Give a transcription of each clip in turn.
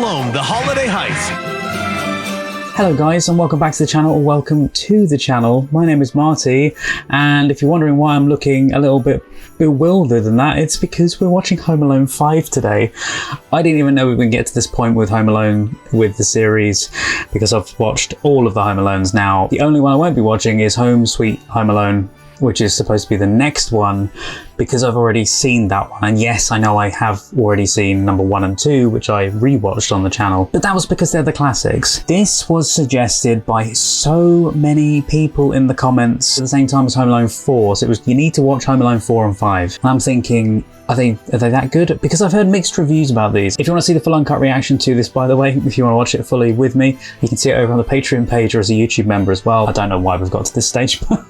Alone, the Holiday Heist. Hello guys and welcome back to the channel, or welcome to the channel. My name is Marty, and if you're wondering why I'm looking a little bit bewildered than that, it's because we're watching Home Alone 5 today. I didn't even know we would get to this point with Home Alone with the series, because I've watched all of the Home Alones now. The only one I won't be watching is Home Sweet Home Alone, which is supposed to be the next one, because I've already seen that one. And yes, I know I have already seen number 1 and 2, which I rewatched on the channel, but that was because they're the classics. This was suggested by so many people in the comments at the same time as Home Alone 4, so it was, you need to watch Home Alone 4 and 5. And I'm thinking, are they that good? Because I've heard mixed reviews about these. If you want to see the full uncut reaction to this, by the way, if you want to watch it fully with me, you can see it over on the Patreon page or as a YouTube member as well. I don't know why we've got to this stage, but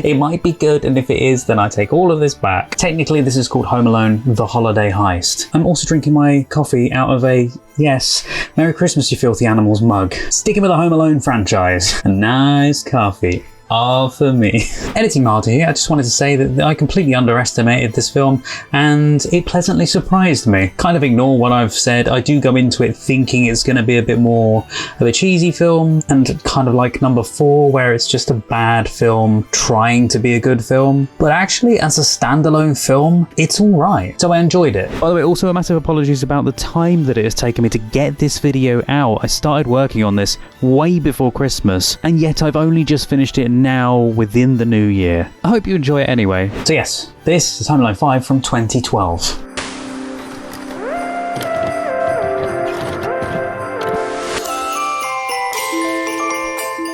it might be good, and if it is, then I take all of this back. Technically, this is called Home Alone, the Holiday Heist. I'm also drinking my coffee out of a, yes, Merry Christmas, you filthy animals mug. Sticking with the Home Alone franchise. A nice coffee. All for me. Editing Marty here. I just wanted to say that I completely underestimated this film and it pleasantly surprised me. Kind of ignore what I've said. I do go into it thinking it's going to be a bit more of a cheesy film, and kind of like number 4 where it's just a bad film trying to be a good film. But actually, as a standalone film, it's alright. So I enjoyed it. By the way, also a massive apologies about the time that it has taken me to get this video out. I started working on this way before Christmas, and yet I've only just finished it now within the new year. I hope you enjoy it anyway. So yes, this is Home Alone 5 from 2012.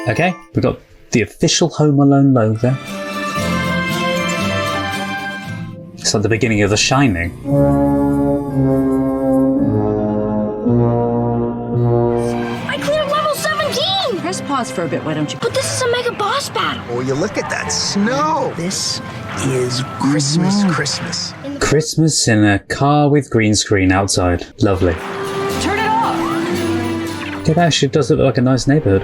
Okay, we've got the official Home Alone logo. It's like the beginning of The Shining. Press pause for a bit, why don't you? But this is a mega boss battle. Oh, you look at that snow. This is Christmas, Christmas. Christmas in a car with green screen outside. Lovely. Turn it off! Okay, that actually does look like a nice neighborhood.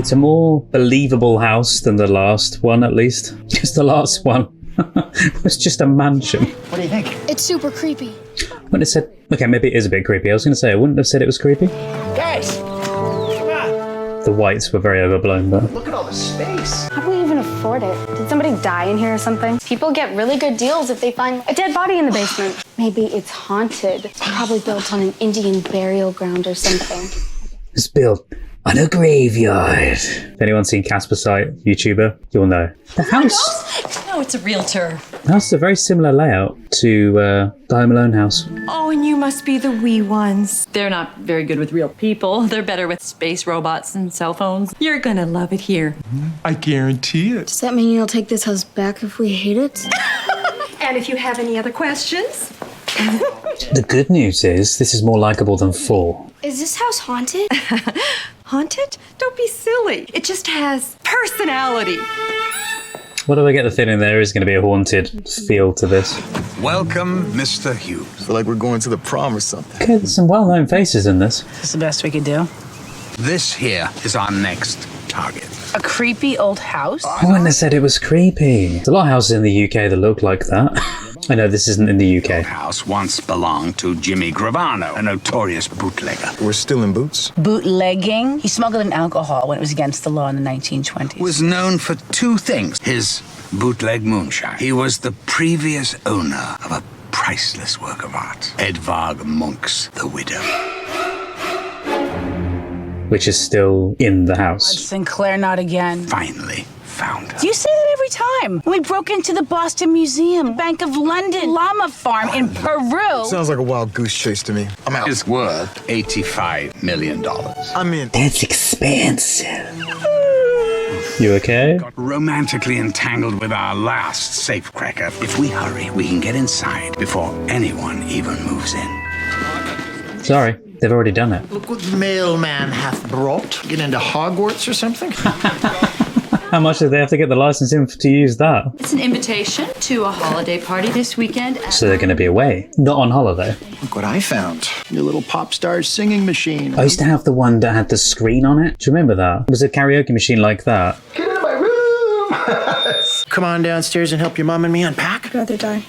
It's a more believable house than the last one, at least. Just the last one. It was just a mansion. What do you think? It's super creepy. I wouldn't have said... Okay, maybe it is a bit creepy. I was going to say, I wouldn't have said it was creepy. Guys! The whites were very overblown, but... Look at all the space. How do we even afford it? Did somebody die in here or something? People get really good deals if they find a dead body in the basement. Maybe it's haunted. Probably built on an Indian burial ground or something. It's built on a graveyard. If anyone's seen Casper Site, YouTuber, you'll know. The house... No, it's a realtor. The house is a very similar layout to the Home Alone house. Oh, and you must be the wee ones. They're not very good with real people. They're better with space robots and cell phones. You're gonna love it here. I guarantee it. Does that mean you'll take this house back if we hate it? And if you have any other questions? The good news is, this is more likable than 4. Is this house haunted? Haunted? Don't be silly. It just has personality. What do I get the feeling there is going to be a haunted feel to this? Welcome, Mr. Hughes. Feel like we're going to the prom or something. Okay, there's some well-known faces in this. It's the best we could do. This here is our next target. A creepy old house? I wouldn't have said it was creepy. There's a lot of houses in the UK that look like that. I know this isn't in the UK. House once belonged to Jimmy Gravano, a notorious bootlegger. We're still in boots. Bootlegging? He smuggled in alcohol when it was against the law in the 1920s. Was known for 2 things. His bootleg moonshine. He was the previous owner of a priceless work of art. Edvard Munch's The Widow. Which is still in the house. Sinclair, not again. Finally found her. You say that every time. When we broke into the Boston Museum, Bank of London, llama farm in Peru. Sounds like a wild goose chase to me. I'm out. It's worth $85 million. I'm in. That's expensive. You okay? Got romantically entangled with our last safecracker. If we hurry, we can get inside before anyone even moves in. Sorry, they've already done it. Look what the mailman hath brought. Get into Hogwarts or something? How much do they have to get the license in to use that? It's an invitation to a holiday party this weekend. So they're going to be away, not on holiday. Look what I found. Your little pop star singing machine. I used to have the one that had the screen on it. Do you remember that? It was a karaoke machine like that. Get in my room! Come on downstairs and help your mom and me unpack. I'd rather die.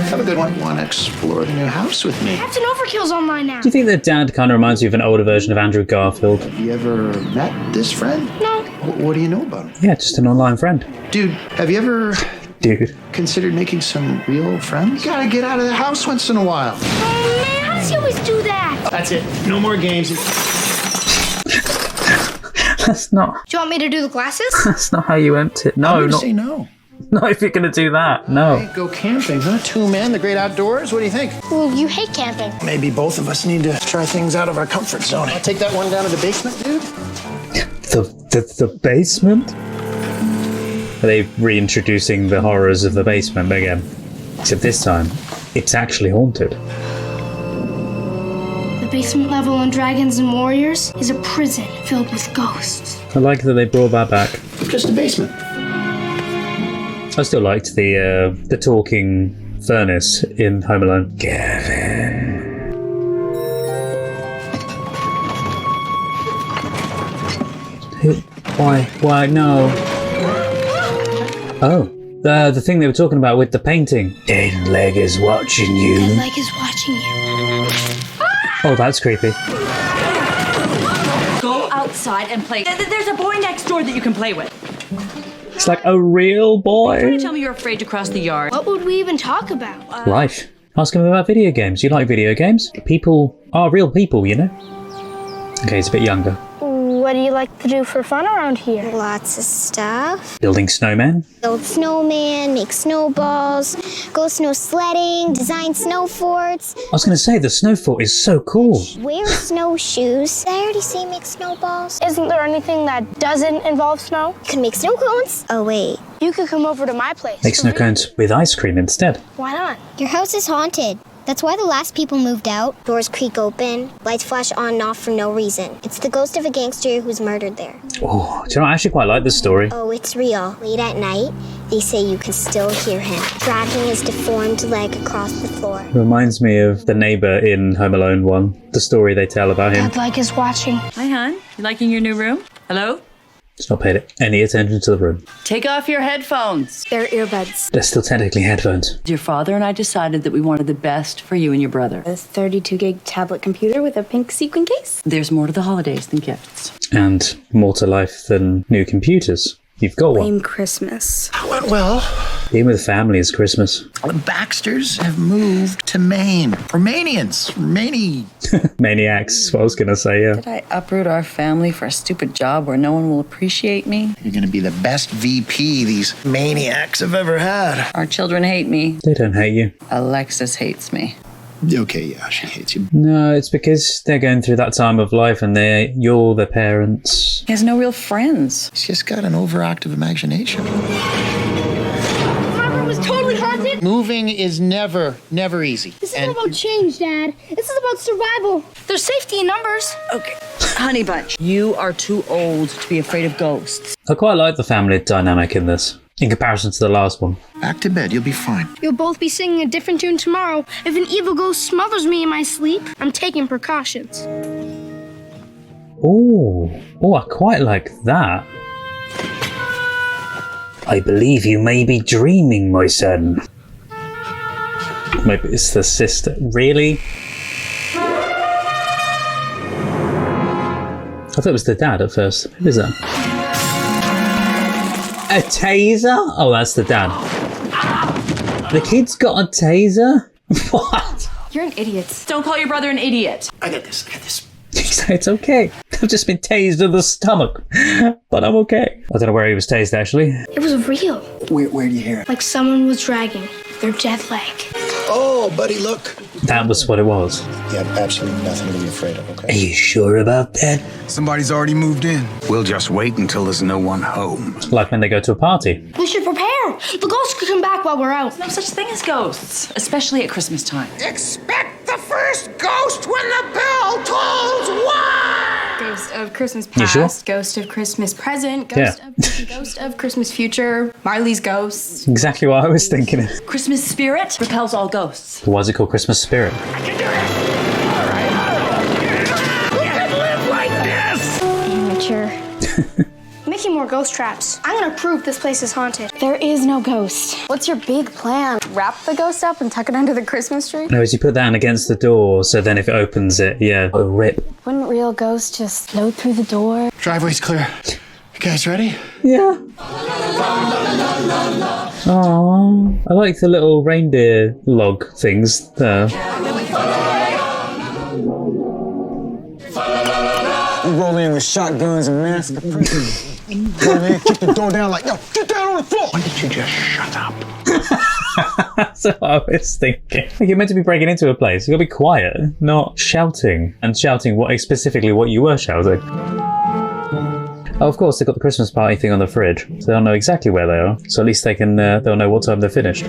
Have a good one. Want to explore the new house with me? Captain Overkill's online now. Do you think that dad kind of reminds you of an older version of Andrew Garfield? Have you ever met this friend? No. What do you know about him? Yeah, just an online friend. Dude, have you ever Dude. considered making some real friends? You gotta get out of the house once in a while. Oh man, how does he always do that? That's it. No more games. That's not. Do you want me to do the glasses? That's not how you empty it. I'm No, gonna not. say no. Not if you're gonna do that. No. Go camping, huh? 2 men, the great outdoors. What do you think? Well, you hate camping. Maybe both of us need to try things out of our comfort zone. I'll take that one down to the basement, dude. The basement? Are they reintroducing the horrors of the basement again? Except this time, it's actually haunted. The basement level on Dragons and Warriors is a prison filled with ghosts. I like that they brought that back. Just a basement. I still liked the talking furnace in Home Alone. Gavin. Why? No. Oh, the thing they were talking about with the painting. Dead leg is watching you. Dead leg is watching you. Oh, that's creepy. Go outside and play. There's a boy next door that you can play with. It's like a real boy. Trying to tell me you're afraid to cross the yard. What would we even talk about? Life. Ask him about video games. You like video games? People are real people, you know? Okay, he's a bit younger. What do you like to do for fun around here? Lots of stuff. Building snowmen. Build snowman, make snowballs, go snow sledding, design snow forts. I was going to say, the snow fort is so cool. Wear snowshoes. Did I already say make snowballs? Isn't there anything that doesn't involve snow? You can make snow cones. Oh, wait. You could come over to my place. Make snow cones with ice cream instead. Why not? Your house is haunted. That's why the last people moved out. Doors creak open, lights flash on and off for no reason. It's the ghost of a gangster who's murdered there. Oh, do you know, I actually quite like this story. Oh, it's real. Late at night, they say you can still hear him, dragging his deformed leg across the floor. Reminds me of the neighbour in Home Alone 1. The story they tell about him. Dead leg is watching. Hi, hon. You liking your new room? Hello? It's not paid any attention to the room. Take off your headphones. They're earbuds. They're still technically headphones. Your father and I decided that we wanted the best for you and your brother. A 32-gig tablet computer with a pink sequin case. There's more to the holidays than gifts. And more to life than new computers. You've got one. Lame Christmas. That went well. Being with family is Christmas. The Baxters have moved to Maine. Romanians. Maniacs is what I was going to say, yeah. Did I uproot our family for a stupid job where no one will appreciate me? You're going to be the best VP these maniacs have ever had. Our children hate me. They don't hate you. Alexis hates me. Okay, yeah, she hates you. No, it's because they're going through that time of life and you're their parents. He has no real friends. She's just got an overactive imagination. My room was totally haunted. Moving is never easy. This isn't about change, Dad. This is about survival. There's safety in numbers. Okay, honey bunch, you are too old to be afraid of ghosts. I quite like the family dynamic in this, in comparison to the last one. Back to bed, you'll be fine. You'll both be singing a different tune tomorrow. If an evil ghost smothers me in my sleep, I'm taking precautions. Oh, I quite like that. I believe you may be dreaming, my son. Maybe it's the sister. Really? I thought it was the dad at first. Who is that? A taser? Oh, that's the dad. The kid's got a taser? What? You're an idiot. Don't call your brother an idiot. I got this. It's okay. I've just been tased in the stomach. But I'm okay. I don't know where he was tased, actually. It was real. Where do you hear it? Like someone was dragging their dead leg. Oh, buddy, look. That was what it was. You have absolutely nothing to be afraid of, okay? Are you sure about that? Somebody's already moved in. We'll just wait until there's no one home. Like when they go to a party. We should prepare. The ghosts could come back while we're out. No such thing as ghosts, especially at Christmas time. Expect the first ghost when the bell tolls one! Ghost of Christmas You sure? past, ghost of Christmas present, ghost of Christmas future, Marley's ghost. Exactly what I was thinking. Christmas spirit repels all ghosts. Why is it called Christmas Spirit? Who can live like this? Amateur. Mickey need more ghost traps. I'm gonna prove this place is haunted. There is no ghost. What's your big plan? Wrap the ghost up and tuck it under the Christmas tree? No, as you put that against the door, so then if it opens it, yeah, it'll rip. Wouldn't real ghosts just float through the door? Driveway's clear. You guys ready? Yeah. Aww. I like the little reindeer log things there. We rolling in with shotguns and masks. Man, kick the door down like, yo, get down on the floor. Why don't you just shut up? That's what I was thinking. Like, you're meant to be breaking into a place. You gotta be quiet, not shouting. And shouting specifically what you were shouting. Oh, of course, they've got the Christmas party thing on the fridge, so they'll know exactly where they are. So at least they'll know what time they're finished.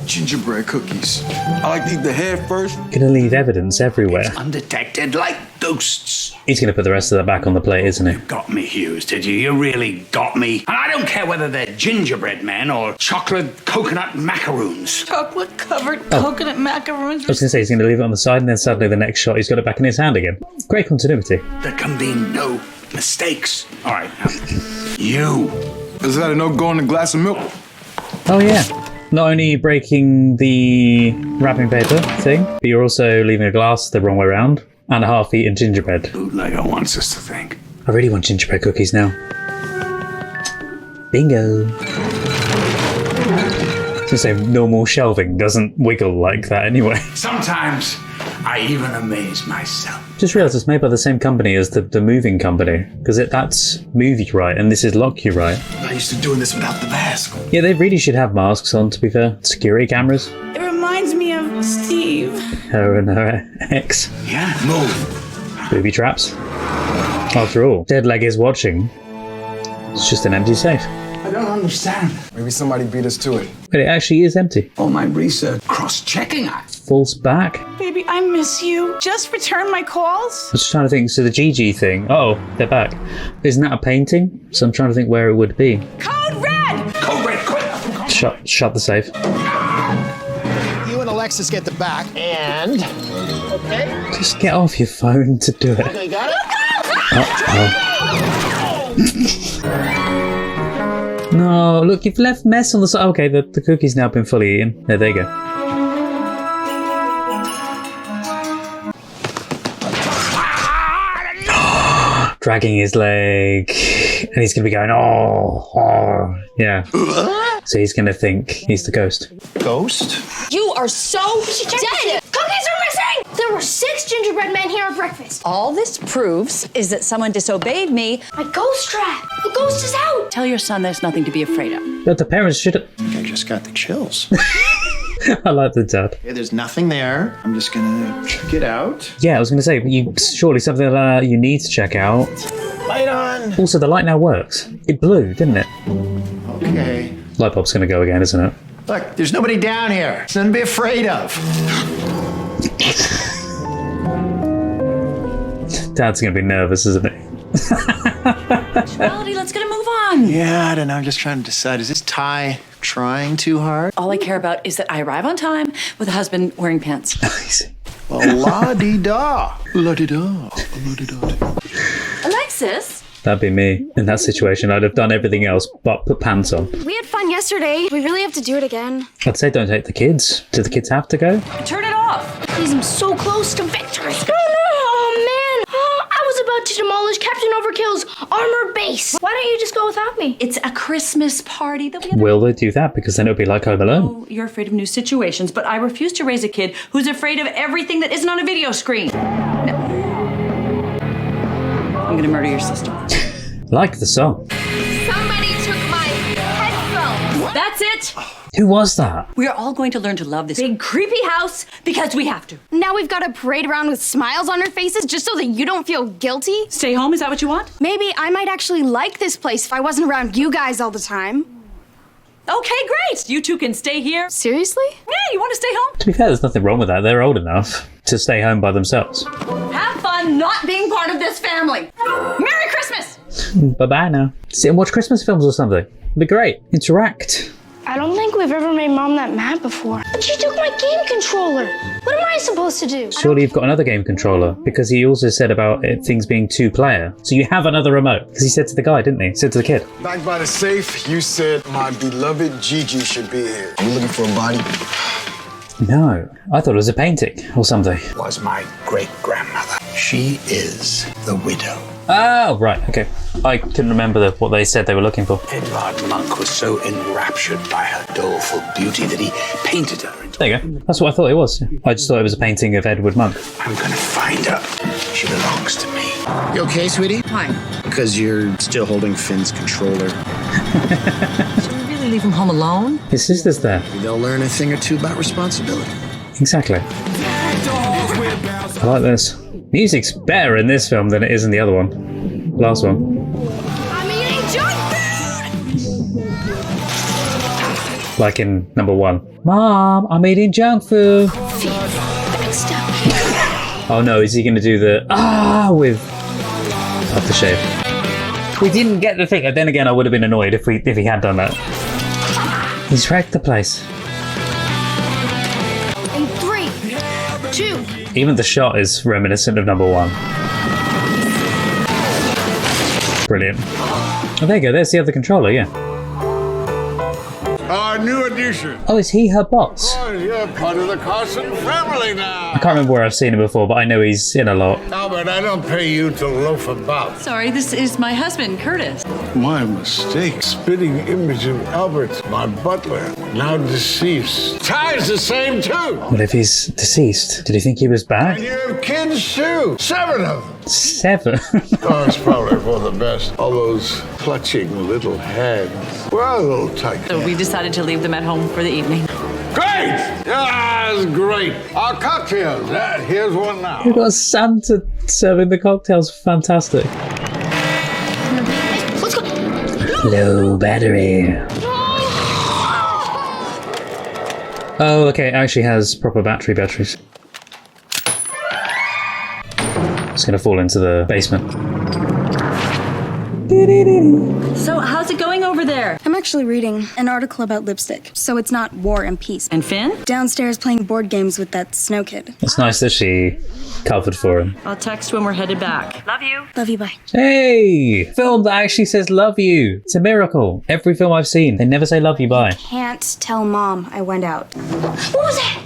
Gingerbread cookies. I like to eat the head first. Gonna leave evidence everywhere. Undetected like ghosts. He's gonna put the rest of that back on the plate, isn't he? Got me, Hughes, did you? You really got me. And I don't care whether they're gingerbread men or chocolate coconut macaroons. Chocolate covered coconut macaroons. I was gonna say he's gonna leave it on the side, and then suddenly the next shot he's got it back in his hand again. Great continuity. There can be no mistakes. All right, you. Is that a no-go on a glass of milk? Oh yeah. Not only breaking the wrapping paper thing, but you're also leaving a glass the wrong way around and a half-eaten gingerbread. Bootlegger wants us to think. I really want gingerbread cookies now. Bingo. To say normal shelving doesn't wiggle like that anyway. Sometimes I even amaze myself. Just realised it's made by the same company as the moving company, because that's Move You Right and this is Lock You Right. I used to doing this without the mask. Yeah, they really should have masks on, to be fair. Security cameras. It reminds me of Steve. Her and her ex. Yeah, move. Booby traps. After all, Dead Leg is watching. It's just an empty safe. I don't understand. Maybe somebody beat us to it. But it actually is empty. All my research cross-checking it. False back. Baby, I miss you. Just return my calls. I was just trying to think, so the GG thing, oh, they're back. Isn't that a painting? So I'm trying to think where it would be. Code red! Code red, quick! Shut the safe. You and Alexis get the back, and... Okay. Just get off your phone to do it. Okay, got it? No, look, you've left mess on the side. Okay, the cookie's now been fully eaten. There you go. Dragging his leg. And he's going to be going, oh, yeah. So he's going to think he's the ghost. Ghost? You are so dead! Cookies are missing! There were 6 gingerbread men here at breakfast. All this proves is that someone disobeyed me. My ghost trap! The ghost is out! Tell your son there's nothing to be afraid of. But the parents should have... I just got the chills. I like the dad. Okay, there's nothing there. I'm just gonna check it out. Yeah, I was going to say, surely something like that you need to check out. Light on! Also, the light now works. It blew, didn't it? Okay. Light bulb's going to go again, isn't it? Look, there's nobody down here. It's nothing to be afraid of. Dad's going to be nervous, isn't he? Melody, let's get a move on. Yeah, I don't know. I'm just trying to decide. Is this Ty trying too hard? All I care about is that I arrive on time with a husband wearing pants. Well, la-di-da. La-di-da. La-di-da. Alexis? That'd be me. In that situation, I'd have done everything else but put pants on. We had fun yesterday. We really have to do it again. I'd say don't take the kids. Do the kids have to go? Turn it off. Please, I'm so close to victory. Oh, man. Oh, I was about to demolish Captain Overkill's armor base. Why don't you just go without me? It's a Christmas party that we Will they do that? Because then it'll be like Home Alone. Oh, you're afraid of new situations, but I refuse to raise a kid who's afraid of everything that isn't on a video screen. No. I'm gonna murder your sister. Like the song. Somebody took my headphones. That's it. Who was that? We are all going to learn to love this big creepy house because we have to. Now we've got to parade around with smiles on our faces just so that you don't feel guilty? Stay home, is that what you want? Maybe I might actually like this place if I wasn't around you guys all the time. Okay, great. You two can stay here. Seriously? Yeah, you want to stay home? To be fair, there's nothing wrong with that. They're old enough to stay home by themselves. Have fun not being part of this family. Merry Christmas! Bye-bye now. Sit and watch Christmas films or something. It'd be great. Interact. I don't think we've ever made Mom that mad before. But she took my game controller. What am I supposed to do? Surely you've got another game controller, because he also said about things being 2-player. So you have another remote, because he said to the guy, didn't he? He said to the kid. Back by the safe, you said my beloved Gigi should be here. Are we looking for a body? No, I thought it was a painting or something. Was my great-grandmother. She is the widow. Oh, right, okay. I couldn't remember what they said they were looking for. Edvard Munch was so enraptured by her doleful beauty that he painted her. There you go. That's what I thought it was. I just thought it was a painting of Edward Munch. I'm gonna find her. She belongs to me. You okay, sweetie? Why? Because you're still holding Finn's controller. Should we really leave him home alone? His sister's there. They'll learn a thing or two about responsibility. Exactly. I like this. Music's better in this film than it is in the other one. Last one. I'm eating junk food! Like in number 1. Mom, I'm eating junk food. Oh no, is he going to do the with aftershave? We didn't get the thing. Then again, I would have been annoyed if he had done that. He's wrecked the place. In 3, 2. Even the shot is reminiscent of number 1. Brilliant. Oh, there you go. There's the other controller, yeah. Our new addition. Oh, is he her boss? Oh, you're part of the Carson family now. I can't remember where I've seen him before, but I know he's in a lot. Albert, I don't pay you to loaf about. Sorry, this is my husband, Curtis. My mistake. Spitting image of Albert, my butler, now deceased. Ty's the same too. What if he's deceased? Did he think he was back? And you have kids too. 7 of them. 7? Oh, it's probably for the best. All those clutching little hands. Well, a little tight. So we decided to leave them at home for the evening. Great! Yeah, that's great. Our cocktails. Here's one now. We've got Santa serving the cocktails. Fantastic. Let's go. Low battery. Oh, okay. It actually has proper batteries. It's going to fall into the basement. So, how's it going over there? I'm actually reading an article about lipstick, so it's not War and Peace. And Finn? Downstairs playing board games with that snow kid. It's nice that she covered for him. I'll text when we're headed back. Love you. Love you, bye. Hey! Film that actually says love you. It's a miracle. Every film I've seen, they never say love you, bye. Can't tell Mom I went out. What was that?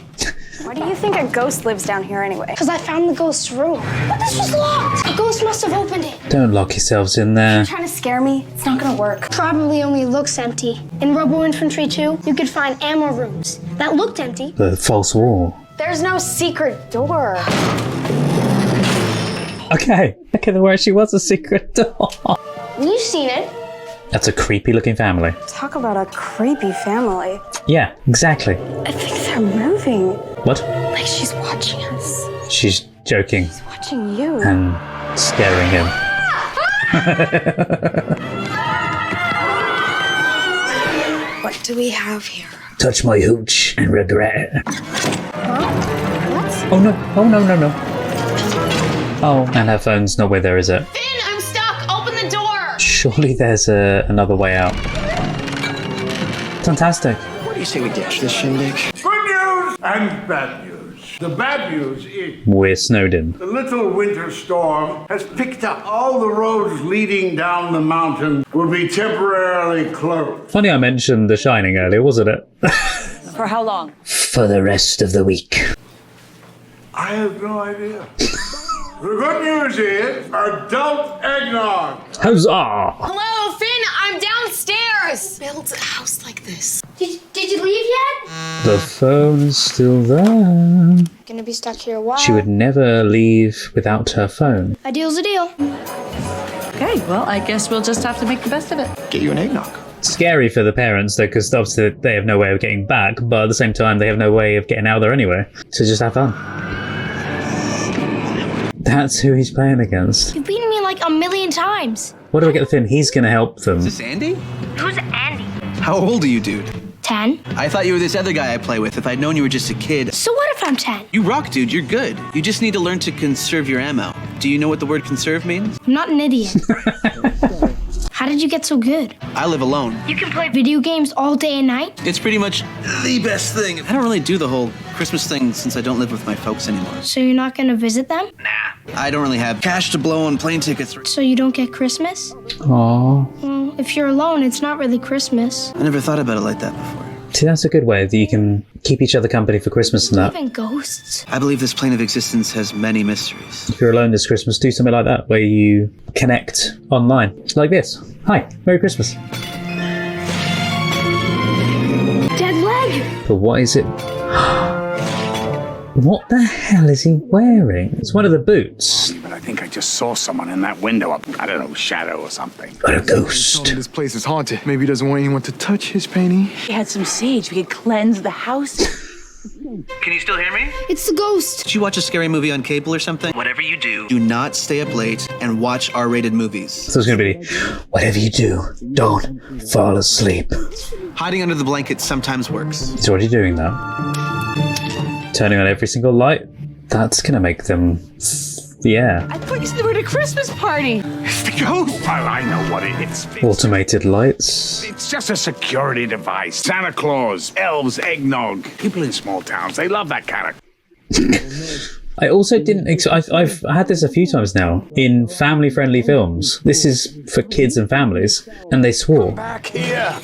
Why do you think a ghost lives down here anyway? Because I found the ghost's room. But this was locked. The ghost must have opened it. Don't lock yourselves in there. You're trying to scare me? It's not gonna work. Probably only looks empty. In Robo Infantry 2, you could find ammo rooms that looked empty. The false wall. There's no secret door. Okay, there actually was a secret door. You've seen it. That's a creepy looking family. Talk about a creepy family. Yeah, exactly. I think they're moving. What? Like she's watching us. She's joking. She's watching you. And scaring him. What do we have here? Touch my hooch and regret it. Huh? What? Oh no. Oh, and her phone's not with her, is it? Finn, I'm stuck. Open the door. Surely there's another way out. Fantastic. What do you say we ditch this shindig? Good news and bad news. The bad news is We're snowed in. the little winter storm has picked up. All the roads leading down the mountain will be temporarily closed. Funny I mentioned The Shining earlier, wasn't it? For how long? For the rest of the week. I have no idea. The good news is adult eggnog. Huzzah! Hello, Finn. I'm downstairs. Build a house like this. Did you leave yet? The phone's still there. Gonna be stuck here a while. She would never leave without her phone. A deal's a deal. Okay, well, I guess we'll just have to make the best of it. Get you an eggnog. Scary for the parents though, because obviously they have no way of getting back, but at the same time they have no way of getting out there anyway. So just have fun. That's who he's playing against. You've beaten me like a million times. What do I get the Finn? He's gonna help them. Is this Andy? Who's Andy? How old are you, dude? 10. I thought you were this other guy I play with. If I'd known you were just a kid. So what if I'm 10? You rock, dude. You're good. You just need to learn to conserve your ammo. Do you know what the word conserve means? I'm not an idiot. How did did you get so good? I live alone. You can play video games all day and night? It's pretty much the best thing. I don't really do the whole Christmas thing since I don't live with my folks anymore. So you're not gonna visit them? I don't really have cash to blow on plane tickets. So you don't get Christmas? Aww. Well, if you're alone, it's not really Christmas. I never thought about it like that before. See, that's a good way that you can keep each other company for Christmas and that. Even ghosts? I believe this plane of existence has many mysteries. If you're alone this Christmas, do something like that where you connect online. Like this. Hi, Merry Christmas. Dead leg! But what is it? What the hell is he wearing? It's one of the boots. But I think I just saw someone in that window up, I don't know, shadow or something. What a ghost. This place is haunted. Maybe he doesn't want anyone to touch his painting. We had some sage. We could cleanse the house. Can you still hear me? It's the ghost. Did you watch a scary movie on cable or something? Whatever you do not stay up late and watch R-rated movies. So it's going to be, whatever you do, don't fall asleep. Hiding under the blanket sometimes works. He's already doing that. Turning on every single light. That's going to make them... Yeah. I thought you said we were at a Christmas party. It's the ghost. Well, I know what it is. Automated lights. It's just a security device. Santa Claus, elves, eggnog. People in small towns, they love that kind of... I also didn't... I've had this a few times now in family-friendly films. This is for kids and families, and they swore. Come back here.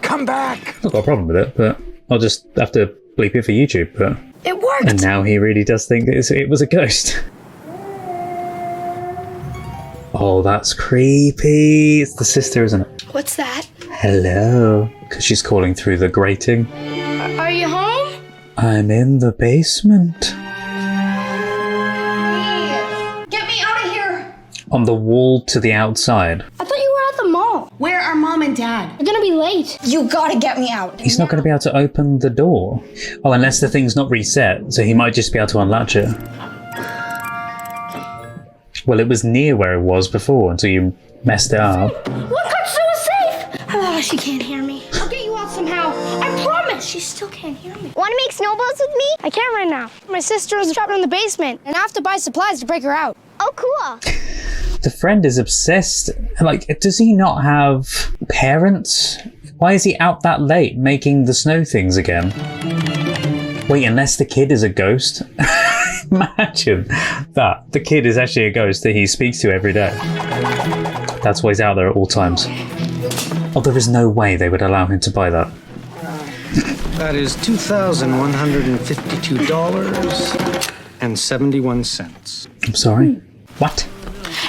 Come back. I've not got a problem with it, but I'll just have to bleep it for YouTube. But it worked. And now he really does think it was a ghost. Oh, that's creepy. It's the sister, isn't it? What's that? Hello. Because she's calling through the grating. Are you home? I'm in the basement. Get me out of here! On the wall to the outside. I thought you were at the mall. Where are Mom and Dad? You're gonna be late. You gotta get me out. He's not going to be able to open the door. Oh, unless the thing's not reset, so he might just be able to unlatch it. Well, it was near where it was before until you messed it up. Look, I'm so safe! Oh, she can't hear me. I'll get you out somehow. I promise. She still can't hear me. Want to make snowballs with me? I can't right now. My sister is trapped in the basement, and I have to buy supplies to break her out. Oh, cool. The friend is obsessed. Like, does he not have parents? Why is he out that late making the snow things again? Wait, unless the kid is a ghost? Imagine that. The kid is actually a ghost that he speaks to every day. That's why he's out there at all times. Oh, there is no way they would allow him to buy that. That is $2,152.71. I'm sorry? What?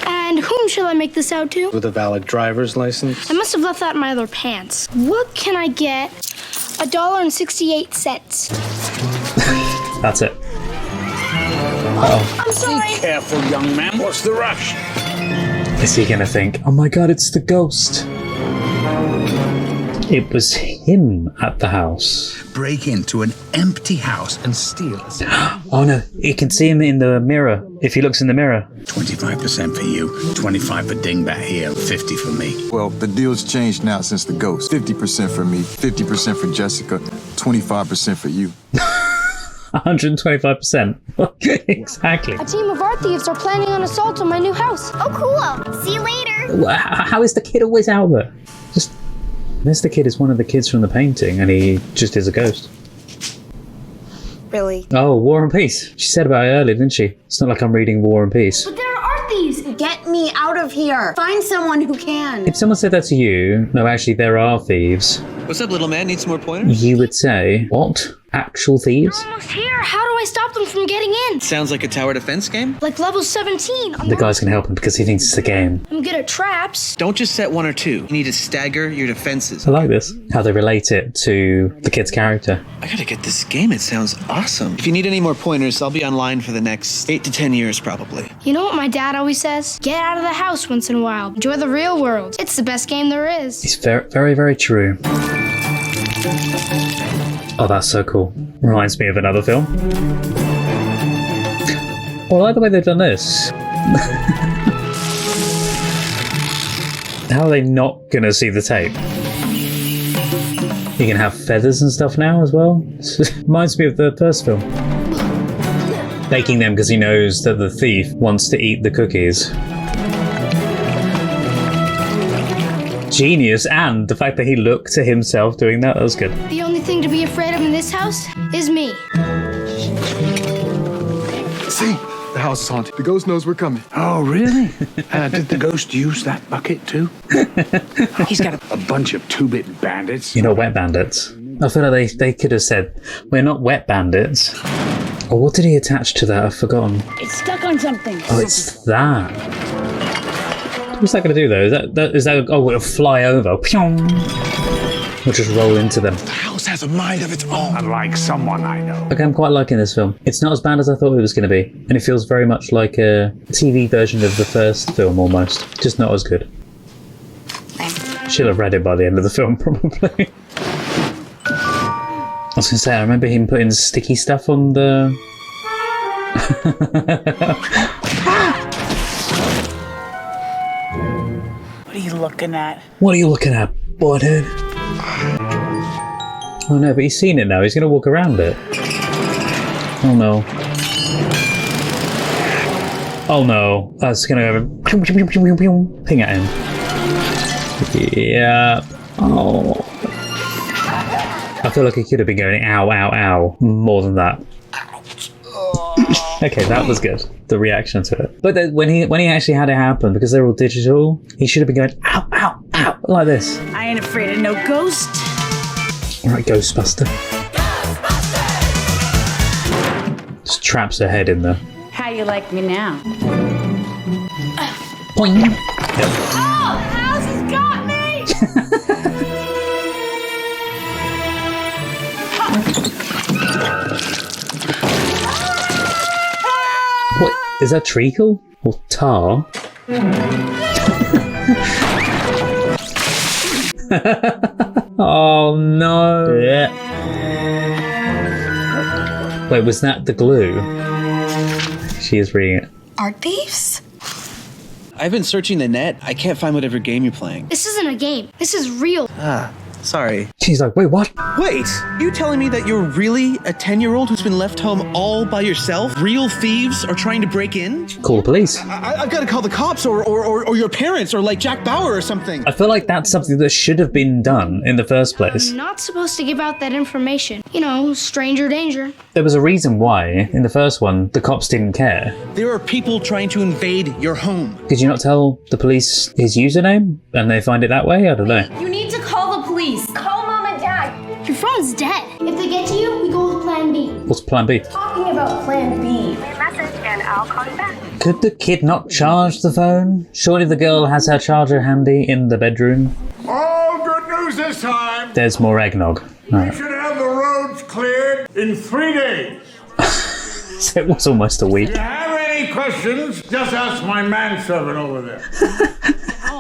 And whom shall I make this out to? With a valid driver's license. I must have left that in my other pants. What can I get? $1.68. That's it. Uh-oh. I'm sorry. Be careful, young man. What's the rush? Is he gonna think, oh my god, it's the ghost? It was him at the house. Break into an empty house and steal us. Oh no, he can see him in the mirror. If he looks in the mirror. 25% for you, 25 for Dingbat here, 50 for me. Well, the deal's changed now since the ghost. 50% for me, 50% for Jessica, 25% for you. 125%. Exactly. A team of art thieves are planning an assault on my new house. Oh, cool. See you later. How is the kid always out there? Just, unless the kid is one of the kids from the painting and he just is a ghost. Really? Oh, War and Peace. She said about it earlier, didn't she? It's not like I'm reading War and Peace. But there are art thieves. Get me out of here. Find someone who can. If someone said that to you, no, actually, there are thieves, What's up, little man? Need some more pointers? you would say, what? Actual thieves? They're almost here. How do I stop them from getting in? Sounds like a tower defense game. Like level 17. The guy's gonna help him because he thinks it's a game. I'm good at traps. Don't just set one or two. You need to stagger your defenses. I like this. How they relate it to the kid's character. I gotta get this game. It sounds awesome. If you need any more pointers, I'll be online for the next 8 to 10 years, probably. You know what my dad always says? Get out of the house once in a while. Enjoy the real world. It's the best game there is. It's very, very, very true. Oh, that's so cool. Reminds me of another film. Well, I like the way they've done this. How are they not gonna see the tape? You can have feathers and stuff now as well. Reminds me of the first film. Baking them because he knows that the thief wants to eat the cookies. genius, and the fact that he looked to himself doing that was good. The only thing to be afraid of in this house is me. See? The house is haunted. The ghost knows we're coming. Oh, really? Did the ghost use that bucket too? He's got a bunch of two-bit bandits. You know, wet bandits. I feel like they could have said, we're not wet bandits. Or what did he attach to that? I've forgotten. It's stuck on something. Oh, it's that. What's that going to do though? Is that oh, it'll fly over. We'll just roll into them. The house has a mind of its own. Unlike someone I know. Okay, I'm quite liking this film. It's not as bad as I thought it was going to be. And it feels very much like a TV version of the first film almost. Just not as good. She'll have read it by the end of the film probably. I was going to say, I remember him putting sticky stuff on the... What are you looking at? What are you looking at, butthead? Oh no, but he's seen it now. He's going to walk around it. Oh no. Oh no. That's going to go ping at him. Yeah. Oh. I feel like he could have been going ow, ow, ow more than that. Okay, that was good. The reaction to it. But then when he actually had it happen, because they're all digital, he should have been going ow, ow, ow like this. I ain't afraid of no ghost. All right, Ghostbuster. Just traps her head in there. How you like me now? Boing. Yep. Oh, the house has got me! What is that? Treacle or tar? Oh no! Yeah. Wait, was that the glue? She is reading it. Art thieves? I've been searching the net. I can't find whatever game you're playing. This isn't a game. This is real. Ah, sorry. She's like, wait, what? Wait, you telling me that you're really a 10-year-old who's been left home all by yourself? Real thieves are trying to break in? Call the police. I've got to call the cops or your parents or like Jack Bauer or something. I feel like that's something that should have been done in the first place. I'm not supposed to give out that information. You know, stranger danger. There was a reason why, in the first one, the cops didn't care. There are people trying to invade your home. Did you not tell the police his username and they find it that way? I don't know. You need to call the police. Call Mom and Dad. Your phone's dead. If they get to you, we go with Plan B. What's Plan B? Talking about Plan B. Leave a message and I'll call you back. Could the kid not charge the phone? Surely the girl has her charger handy in the bedroom. All good news this time. There's more eggnog. We should have the roads cleared in 3 days. So it was almost a week. If you have any questions, just ask my manservant over there.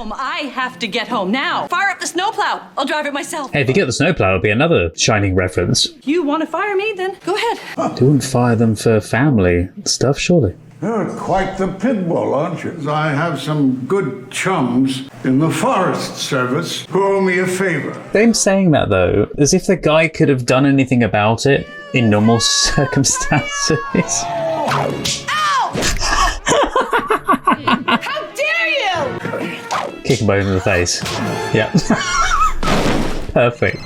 I have to get home now. Fire up the snowplow. I'll drive it myself. Hey, if you get the snowplow, it'll be another Shining reference. You want to fire me? Then go ahead. You wouldn't fire them for family stuff, surely? You're quite the pit bull, aren't you? I have some good chums in the Forest Service who owe me a favor. Them saying that, though, as if the guy could have done anything about it in normal circumstances. Ow! How dare you! Kick him over in the face. Yeah. Perfect.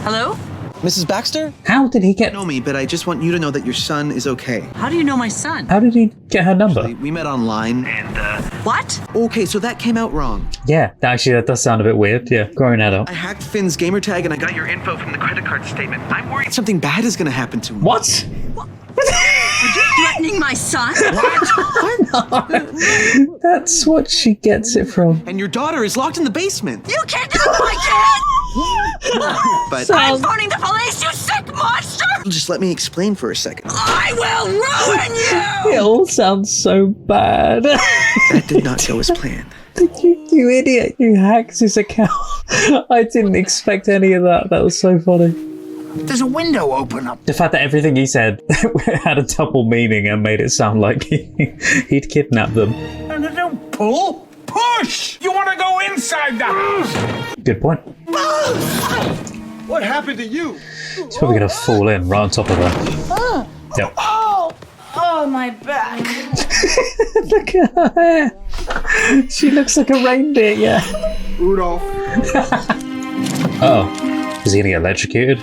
Hello? Mrs. Baxter? How did he get... You know me, but I just want you to know that your son is okay. How do you know my son? How did he get her number? Actually, we met online and, What? Okay, so that came out wrong. Yeah, actually, that does sound a bit weird. Yeah, grown adult. I hacked Finn's gamertag and I got your info from the credit card statement. I'm worried something bad is gonna happen to him. What? Are you threatening my son? What? That's what she gets it from. And your daughter is locked in the basement. You kidnapped my kid! But I'm phoning the police, you sick monster! just let me explain for a second. I will ruin you! It all sounds so bad. That did not go as planned. You idiot. You hacked his account. I didn't expect any of that. That was so funny. There's a window open up. The fact that everything he said had a double meaning and made it sound like he'd kidnapped them. No, don't pull. Push! You want to go inside the house. Good point. What happened to you? He's probably going to fall in right on top of her. Yep. Oh, my back. Look at her hair. She looks like a reindeer, yeah. Rudolph. Oh, is he gonna get electrocuted?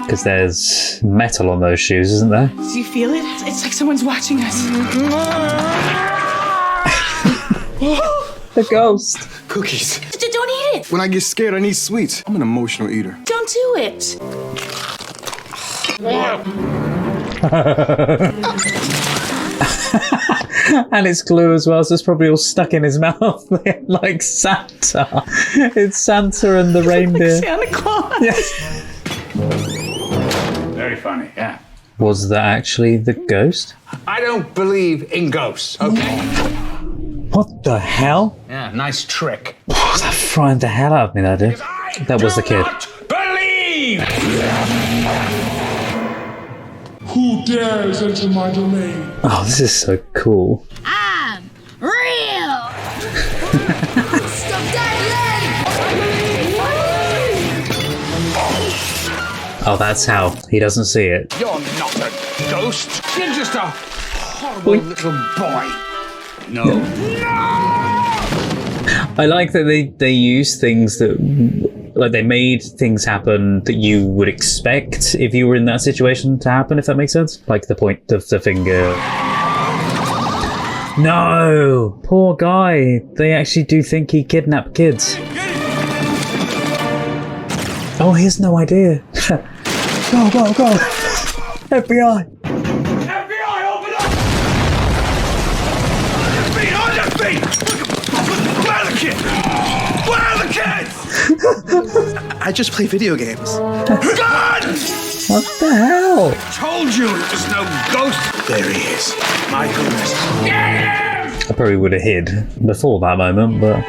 Because there's metal on those shoes, isn't there? Do you feel it? It's like someone's watching us. The ghost. Cookies. Don't eat it. When I get scared, I need sweets. I'm an emotional eater. Don't do it. And it's glue as well, so it's probably all stuck in his mouth like Santa. It's Santa and the reindeer. Santa Claus. Yeah. Very funny, yeah. Was that actually the ghost? I don't believe in ghosts, okay? What the hell? Yeah, nice trick. Oh, that frightened the hell out of me, that did. That was the kid. Believe! Who dares enter my domain? Oh, this is so cool. I'm real. Stop that Oh, that's how. He doesn't see it. You're not a ghost. You're just a horrible little boy. No. I like that they use things that, like, they made things happen that you would expect if you were in that situation to happen, if that makes sense. Like the point of the finger. No! Poor guy. They actually do think he kidnapped kids. Oh, he has no idea. Go, go, go! FBI! FBI, open up! On your feet! Where are the kids? Where are the kids? I just play video games. God! What the hell? I told you it was no ghost. There he is. My goodness. Get him! I probably would have hid before that moment, but...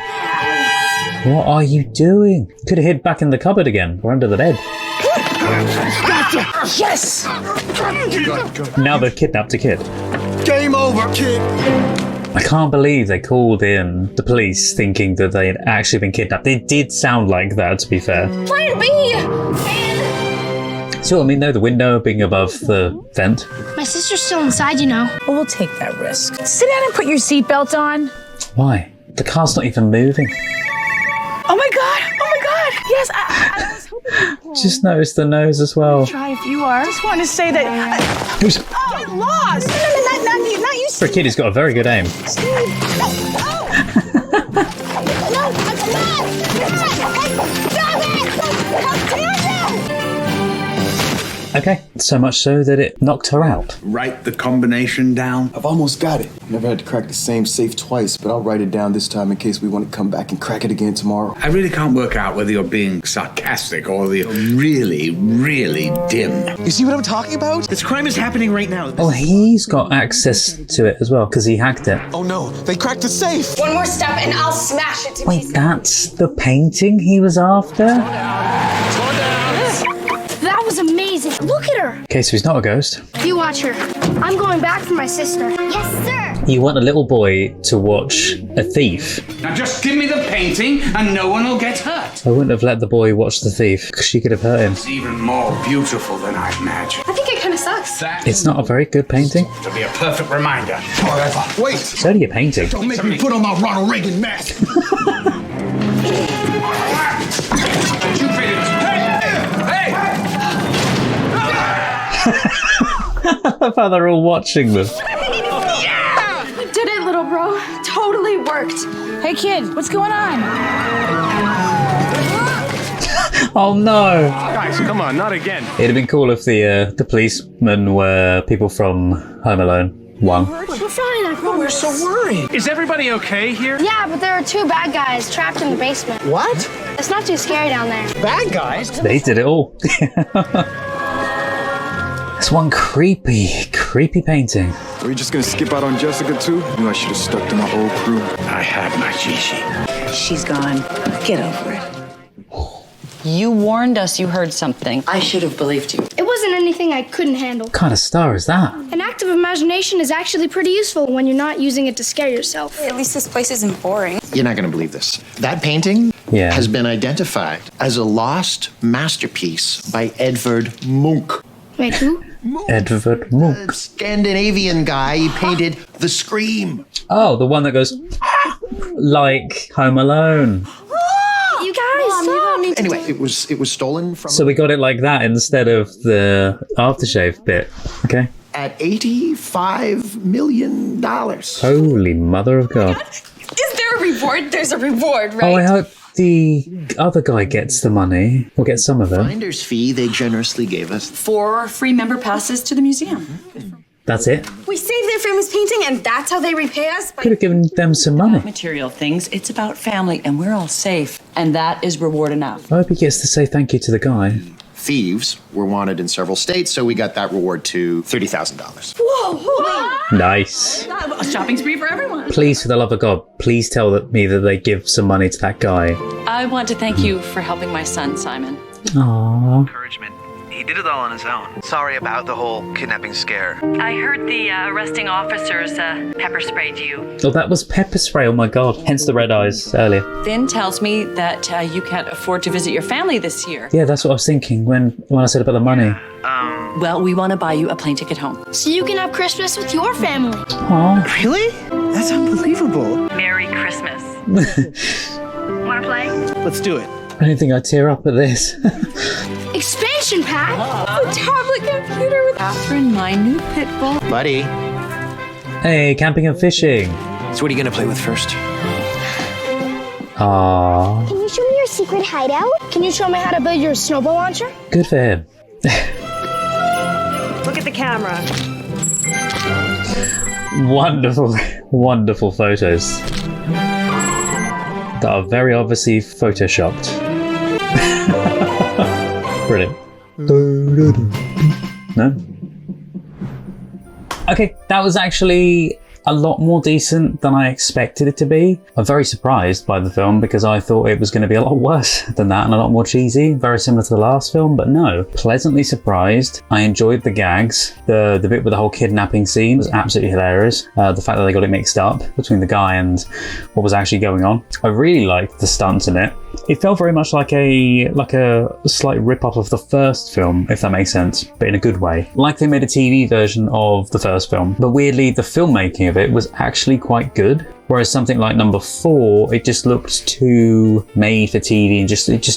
What are you doing? Could have hid back in the cupboard again, or under the bed. Gotcha! Yes! Now they've kidnapped a kid. Game over, kid. I can't believe they called in the police thinking that they had actually been kidnapped. It did sound like that, to be fair. Plan B! So, I mean, though, the window being above the vent. My sister's still inside, you know. Well, we'll take that risk. Sit down and put your seatbelt on. Why? The car's not even moving. Oh my god! Oh my god! Yes, I was hoping. Just noticed the nose as well. Try if you are. I just want to say that. Get lost! No, not you. For a kid, he's got a very good aim. Okay, so much so that it knocked her out. Write the combination down. I've almost got it. Never had to crack the same safe twice, but I'll write it down this time in case we want to come back and crack it again tomorrow. I really can't work out whether you're being sarcastic or you're really, really dim. You see what I'm talking about? This crime is happening right now. Oh, he's got access to it as well, because he hacked it. Oh no, they cracked the safe! One more step and I'll smash it to Wait, pieces. that's the painting he was after? That was amazing. Look at her. Okay, so he's not a ghost. You watch her. I'm going back for my sister. Yes, sir. You want a little boy to watch a thief. Now just give me the painting and no one will get hurt. I wouldn't have let the boy watch the thief, because she could have hurt him. It's even more beautiful than I imagined. I think it kind of sucks. It's not a very good painting. To be a perfect reminder. Forever. Wait! It's only a painting. Don't make me put on my Ronald Reagan mask! I love how they're all watching them. Yeah! You did it, little bro. Totally worked. Hey, kid, what's going on? Oh no! Guys, come on, not again. It'd have been cool if the policemen were people from Home Alone 1. We're fine, I promise. We're so worried. Is everybody okay here? Yeah, but there are two bad guys trapped in the basement. What? It's not too scary down there. Bad guys? They did it all. It's one creepy painting. Are we just gonna skip out on Jessica too? I knew I should have stuck to my old crew. I had my Gigi. She's gone. Get over it. You warned us you heard something. I should have believed you. It wasn't anything I couldn't handle. What kind of star is that? An active imagination is actually pretty useful when you're not using it to scare yourself. At least this place isn't boring. You're not going to believe this. That painting has been identified as a lost masterpiece by Edvard Munch. Wait, who? Edvard Munch. Scandinavian guy. He painted The Scream. Oh, the one that goes like Home Alone. You guys, stop. Anyway, it was stolen from. So we got it like that instead of the aftershave bit. Okay. At $85 million. Holy mother of God. Is there a reward? There's a reward, right? Oh, I hope the other guy gets the money. Or gets some of it. Finder's fee they generously gave us. 4 free member passes to the museum. That's it. We saved their famous painting, and that's how they repay us? Could have given them some money. Material things. It's about family, and we're all safe. And that is reward enough. I hope he gets to say thank you to the guy. Thieves were wanted in several states, so we got that reward to $30,000. Whoa! Nice. A shopping spree for everyone. Please, for the love of God, please tell me that they give some money to that guy. I want to thank you for helping my son, Simon. Aww. Encouragement. He did it all on his own. Sorry about the whole kidnapping scare. I heard the arresting officers pepper sprayed you. Oh, that was pepper spray. Oh my God. Hence the red eyes earlier. Finn tells me that you can't afford to visit your family this year. Yeah, that's what I was thinking when I said about the money. Well, we want to buy you a plane ticket home. So you can have Christmas with your family. Aww. Really? That's unbelievable. Merry Christmas. Want to play? Let's do it. I don't think I'd tear up at this. Expansion pack? A tablet computer with Catherine, my new pit bull. Buddy. Hey, camping and fishing. So what are you gonna play with first? Aww. Can you show me your secret hideout? Can you show me how to build your snowball launcher? Good for him. Look at the camera. Wonderful, wonderful photos. That are very obviously photoshopped. Brilliant. No? Okay, that was actually a lot more decent than I expected it to be. I'm very surprised by the film because I thought it was going to be a lot worse than that and a lot more cheesy, very similar to the last film, but no. Pleasantly surprised. I enjoyed the gags. The bit with the whole kidnapping scene was absolutely hilarious. The fact that they got it mixed up between the guy and what was actually going on. I really liked the stunts in it. It felt very much like a slight rip-off of the first film, if that makes sense, but in a good way. Like they made a TV version of the first film, but weirdly the filmmaking of it was actually quite good. Whereas something like number 4, it just looked too made for TV and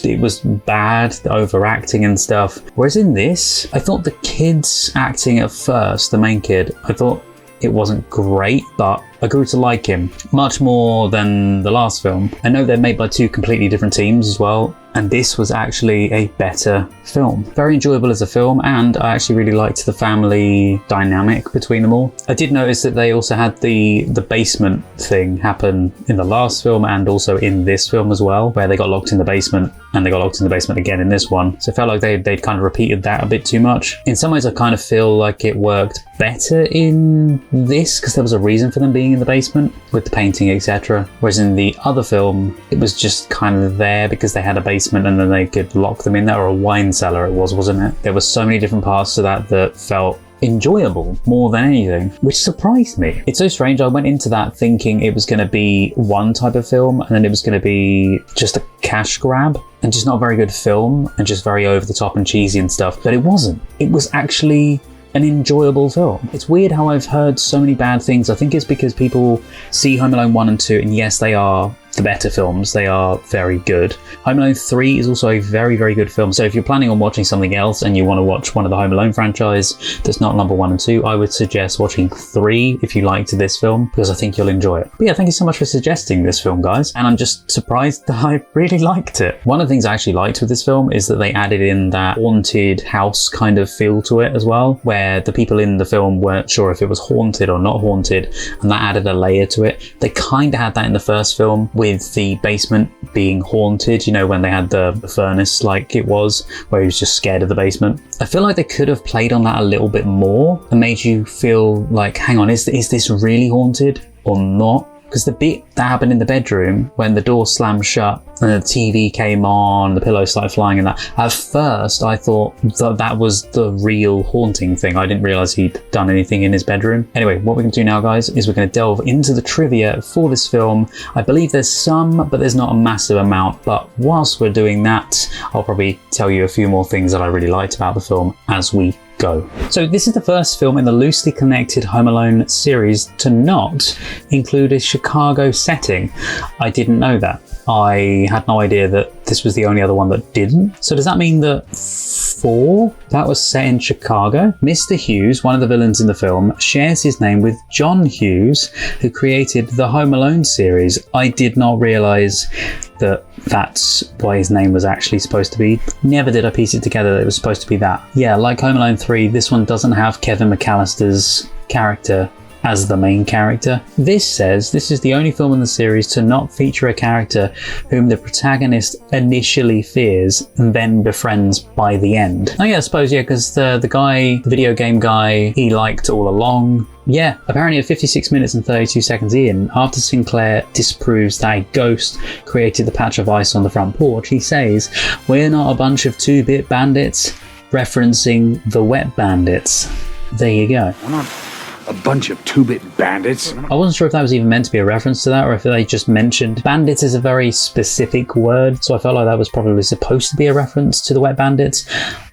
it was bad, the overacting and stuff. Whereas in this, I thought the kid's acting at first, the main kid, I thought it wasn't great, but I grew to like him much more than the last film. I know they're made by 2 completely different teams as well, and this was actually a better film. Very enjoyable as a film, and I actually really liked the family dynamic between them all. I did notice that they also had the basement thing happen in the last film and also in this film as well, where they got locked in the basement and they got locked in the basement again in this one. So it felt like they'd kind of repeated that a bit too much. In some ways I kind of feel like it worked better in this because there was a reason for them being in the basement with the painting, etc. Whereas in the other film, it was just kind of there because they had a basement and then they could lock them in there, or a wine cellar it was, wasn't it? There were so many different parts to that felt enjoyable more than anything, which surprised me. It's so strange. I went into that thinking it was going to be one type of film and then it was going to be just a cash grab and just not a very good film and just very over the top and cheesy and stuff, but it wasn't. It was actually an enjoyable film. It's weird how I've heard so many bad things. I think it's because people see Home Alone 1 and 2, and yes, they are the better films. They are very good. Home Alone 3 is also a very, very good film. So if you're planning on watching something else and you want to watch one of the Home Alone franchise that's not number 1 and 2, I would suggest watching 3 if you liked this film, because I think you'll enjoy it. But yeah, thank you so much for suggesting this film, guys. And I'm just surprised that I really liked it. One of the things I actually liked with this film is that they added in that haunted house kind of feel to it as well, where the people in the film weren't sure if it was haunted or not haunted, and that added a layer to it. They kind of had that in the first film with the basement being haunted, you know, when they had the furnace like it was, where he was just scared of the basement. I feel like they could have played on that a little bit more and made you feel like, hang on, is this really haunted or not? Because the bit that happened in the bedroom when the door slammed shut and the TV came on, the pillow started flying and that, at first I thought that was the real haunting thing. I didn't realise he'd done anything in his bedroom. Anyway, what we're going to do now, guys, is we're going to delve into the trivia for this film. I believe there's some, but there's not a massive amount. But whilst we're doing that, I'll probably tell you a few more things that I really liked about the film as we go. So this is the first film in the loosely connected Home Alone series to not include a Chicago setting. I didn't know that. I had no idea that this was the only other one that didn't. So does that mean that 4 that was set in Chicago? Mr. Hughes, one of the villains in the film, shares his name with John Hughes, who created the Home Alone series. I did not realize that that's why his name was actually supposed to be. Never did I piece it together that it was supposed to be that. Yeah, like Home Alone 3, this one doesn't have Kevin McAllister's character as the main character. This says this is the only film in the series to not feature a character whom the protagonist initially fears and then befriends by the end. Oh yeah, I suppose, yeah, because the guy, the video game guy, he liked all along. Yeah, apparently at 56 minutes and 32 seconds in, after Sinclair disproves that a ghost created the patch of ice on the front porch, he says, "We're not a bunch of 2-bit bandits," referencing the Wet Bandits. There you go. We're not a bunch of 2-bit bandits. I wasn't sure if that was even meant to be a reference to that or if they just mentioned. Bandits is a very specific word, so I felt like that was probably supposed to be a reference to the Wet Bandits,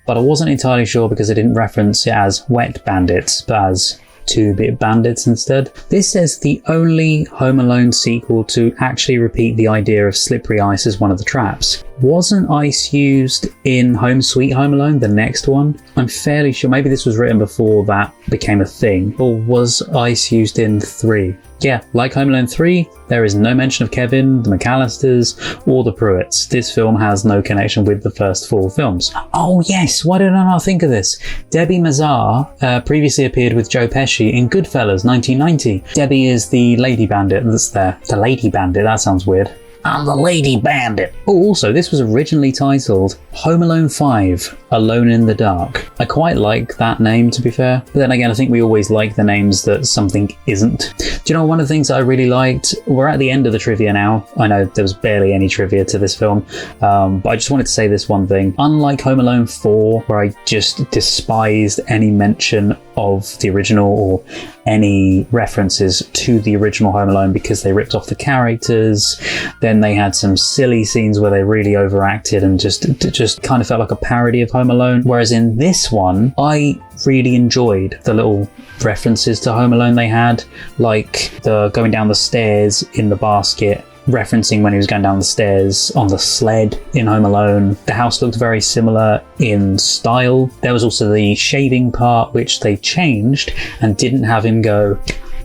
but I wasn't entirely sure because it didn't reference it as Wet Bandits, but as 2-bit bandits instead. This says the only Home Alone sequel to actually repeat the idea of slippery ice as one of the traps. Wasn't ice used in Home Sweet Home Alone, the next one? I'm fairly sure, maybe this was written before that became a thing, or was ice used in 3? Yeah, like Home Alone 3, there is no mention of Kevin, the McAllisters, or the Pruitts. This film has no connection with the first 4 films. Oh yes, why did I not think of this? Debi Mazar previously appeared with Joe Pesci in Goodfellas 1990. Debi is the lady bandit that's there. The lady bandit, that sounds weird. I'm the lady bandit. Oh, also, this was originally titled Home Alone 5, Alone in the Dark. I quite like that name, to be fair. But then again, I think we always like the names that something isn't. Do you know one of the things that I really liked? We're at the end of the trivia now. I know there was barely any trivia to this film, but I just wanted to say this one thing. Unlike Home Alone 4, where I just despised any mention of the original or any references to the original Home Alone because they ripped off the characters. Then they had some silly scenes where they really overacted and just kind of felt like a parody of Home Alone. Whereas in this one, I really enjoyed the little references to Home Alone they had, like the going down the stairs in the basket, referencing when he was going down the stairs on the sled in Home Alone. The house looked very similar in style. There was also the shaving part, which they changed and didn't have him go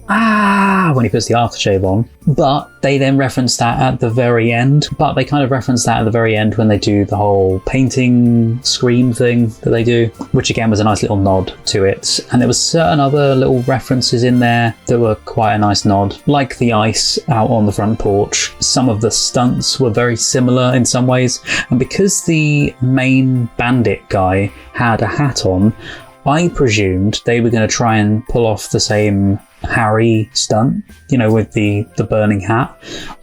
when he puts the aftershave on, but they then reference that at the very end. But they kind of reference that at the very end when they do the whole painting scream thing that they do, which again was a nice little nod to it. And there was certain other little references in there that were quite a nice nod, like the ice out on the front porch. Some of the stunts were very similar in some ways, and because the main bandit guy had a hat on, I presumed they were going to try and pull off the same Harry stunt, you know, with the burning hat.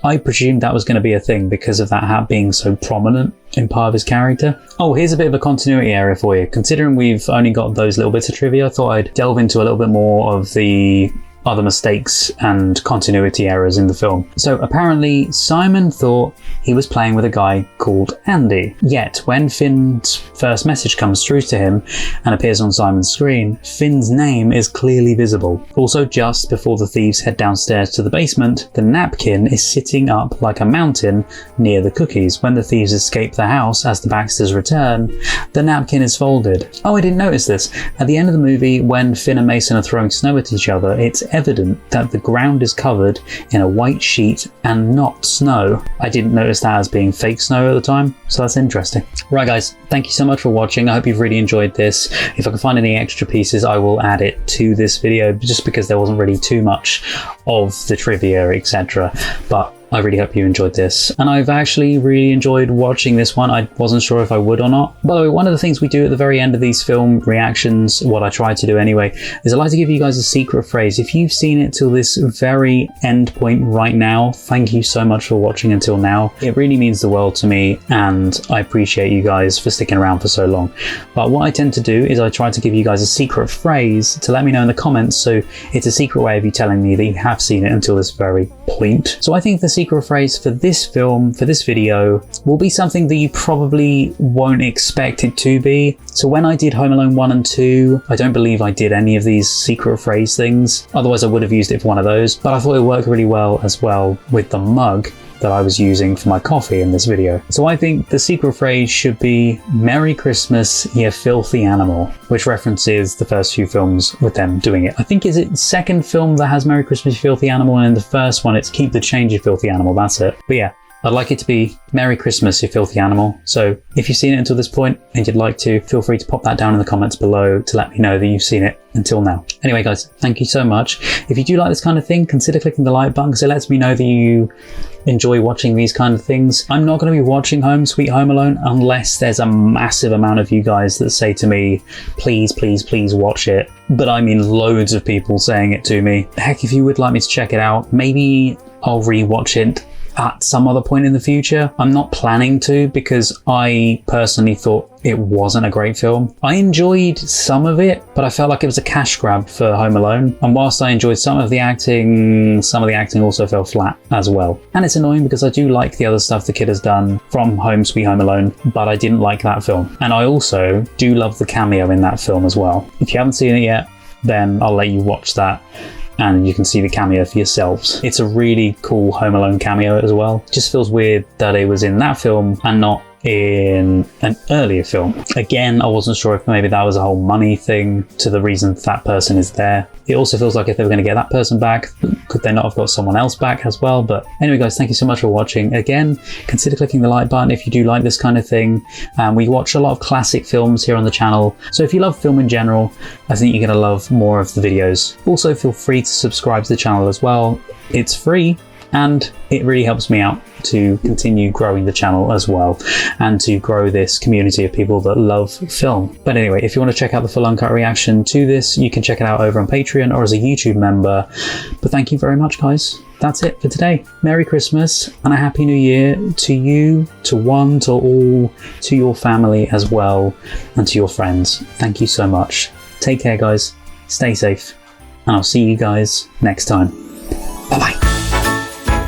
I presumed that was going to be a thing because of that hat being so prominent in part of his character. Oh, here's a bit of a continuity area for you. Considering we've only got those little bits of trivia, I thought I'd delve into a little bit more of the other mistakes and continuity errors in the film. So apparently Simon thought he was playing with a guy called Andy. Yet when Finn's first message comes through to him and appears on Simon's screen, Finn's name is clearly visible. Also, just before the thieves head downstairs to the basement, the napkin is sitting up like a mountain near the cookies. When the thieves escape the house as the Baxters return, the napkin is folded. Oh, I didn't notice this. At the end of the movie, when Finn and Mason are throwing snow at each other, it's evident that the ground is covered in a white sheet and not snow. I didn't notice that as being fake snow at the time, so that's interesting. Right guys, thank you so much for watching. I hope you've really enjoyed this. If I can find any extra pieces, I will add it to this video, just because there wasn't really too much of the trivia, etc. But I really hope you enjoyed this, and I've actually really enjoyed watching this one. I wasn't sure if I would or not. By the way, one of the things we do at the very end of these film reactions, what I try to do anyway, is I like to give you guys a secret phrase. If you've seen it till this very end point right now, thank you so much for watching until now. It really means the world to me, and I appreciate you guys for sticking around for so long. But what I tend to do is I try to give you guys a secret phrase to let me know in the comments, so it's a secret way of you telling me that you have seen it until this very point. So I think the secret secret phrase for this film, for this video, will be something that you probably won't expect it to be. So when I did Home Alone 1 and 2, I don't believe I did any of these secret phrase things. Otherwise I would have used it for one of those, but I thought it worked really well as well with the mug that I was using for my coffee in this video. So I think the secret phrase should be "Merry Christmas, you filthy animal," which references the first few films with them doing it. I think is it the second film that has "Merry Christmas, you filthy animal," and in the first one it's "Keep the change, you filthy animal." That's it. But yeah, I'd like it to be "Merry Christmas, you filthy animal." So if you've seen it until this point and you'd like to, feel free to pop that down in the comments below to let me know that you've seen it until now. Anyway guys, thank you so much. If you do like this kind of thing, consider clicking the like button because it lets me know that you enjoy watching these kind of things. I'm not going to be watching Home Sweet Home Alone unless there's a massive amount of you guys that say to me, please, please, please watch it. But I mean loads of people saying it to me. Heck, if you would like me to check it out, maybe I'll rewatch it at some other point in the future. I'm not planning to because I personally thought it wasn't a great film. I enjoyed some of it, but I felt like it was a cash grab for Home Alone. And whilst I enjoyed some of the acting also fell flat as well. And it's annoying because I do like the other stuff the kid has done from Home Sweet Home Alone, but I didn't like that film. And I also do love the cameo in that film as well. If you haven't seen it yet, then I'll let you watch that and you can see the cameo for yourselves. It's a really cool Home Alone cameo as well. It just feels weird that it was in that film and not in an earlier film. Again, I wasn't sure if maybe that was a whole money thing to the reason that person is there. It also feels like if they were going to get that person back, could they not have got someone else back as well? But anyway guys, thank you so much for watching. Again, consider clicking the like button if you do like this kind of thing. We watch a lot of classic films here on the channel, so if you love film in general, I think you're going to love more of the videos. Also feel free to subscribe to the channel as well. It's free and it really helps me out to continue growing the channel as well and to grow this community of people that love film. But anyway, if you want to check out the full uncut reaction to this, you can check it out over on Patreon or as a YouTube member. But thank you very much guys. That's it for today. Merry Christmas and a Happy New Year to you, to one, to all, to your family as well, and to your friends. Thank you so much. Take care guys, stay safe, and I'll see you guys next time. Bye bye.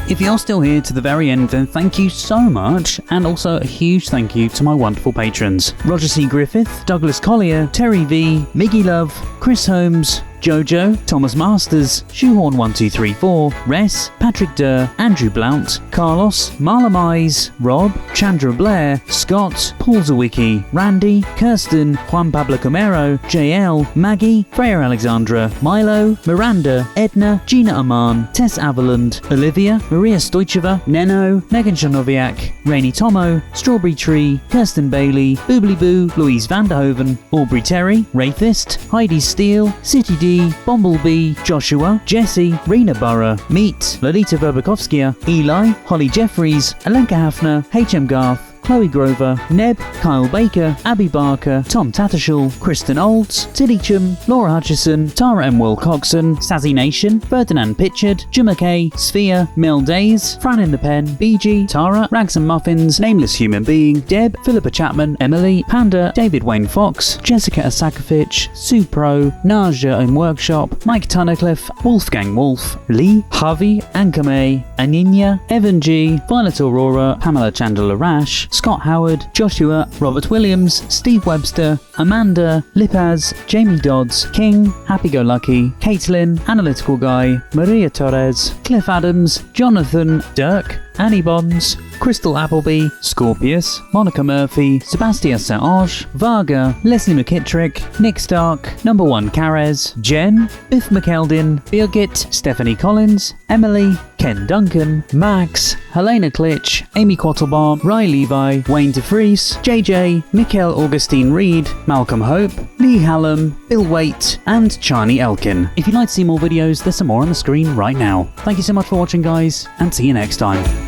If you're still here to the very end, then thank you so much, and also a huge thank you to my wonderful patrons: Roger C. Griffith, Douglas Collier, Terry V, Miggy Love, Chris Holmes, Jojo, Thomas Masters, Shoehorn1234, Res, Patrick Durr, Andrew Blount, Carlos, Marla Mize, Rob, Chandra Blair, Scott, Paul Zawicki, Randy, Kirsten, Juan Pablo Camero, JL, Maggie, Freya Alexandra, Milo, Miranda, Edna, Gina Aman, Tess Aveland, Olivia, Maria Stoicheva, Neno, Megan Shanoviak, Rainy Tomo, Strawberry Tree, Kirsten Bailey, Boobly Boo, Louise Vanderhoven, Aubrey Terry, Wraithist, Heidi Steele, City D, Bumblebee, Joshua, Jesse, Rena Burra, Meet, Lolita Verbakovskia, Eli, Holly Jeffries, Alenka Hafner, HM Garth, Chloe Grover, Neb, Kyle Baker, Abby Barker, Tom Tattershall, Kristen Olds, Tilly Chum, Laura Hutchison, Tara M. Will Coxon, Sazzy Nation, Ferdinand Pitchard, Jim Kay, Sphere, Mel Days, Fran in the Pen, BG, Tara, Rags and Muffins, Nameless Human Being, Deb, Philippa Chapman, Emily, Panda, David Wayne Fox, Jessica Asakovich, Sue Pro, Naja in Workshop, Mike Tunnicliffe, Wolfgang Wolf, Lee, Harvey, Ankame, Aninya, Evan G, Violet Aurora, Pamela Chandler Rash, Scott Howard, Joshua, Robert Williams, Steve Webster, Amanda, Lipaz, Jamie Dodds, King, Happy Go Lucky, Caitlin, Analytical Guy, Maria Torres, Cliff Adams, Jonathan, Dirk, Annie Bonds, Crystal Appleby, Scorpius, Monica Murphy, Sebastian Saint-Ange, Varga, Leslie McKittrick, Nick Stark, Number One Carez, Jen, Biff McKeldin, Birgit, Stephanie Collins, Emily, Ken Duncan, Max, Helena Klitsch, Amy Quattlebaum, Ry Levi, Wayne DeFries, JJ, Mikhail Augustine Reed, Malcolm Hope, Lee Hallam, Bill Waite, and Charnie Elkin. If you'd like to see more videos, there's some more on the screen right now. Thank you so much for watching guys, and see you next time.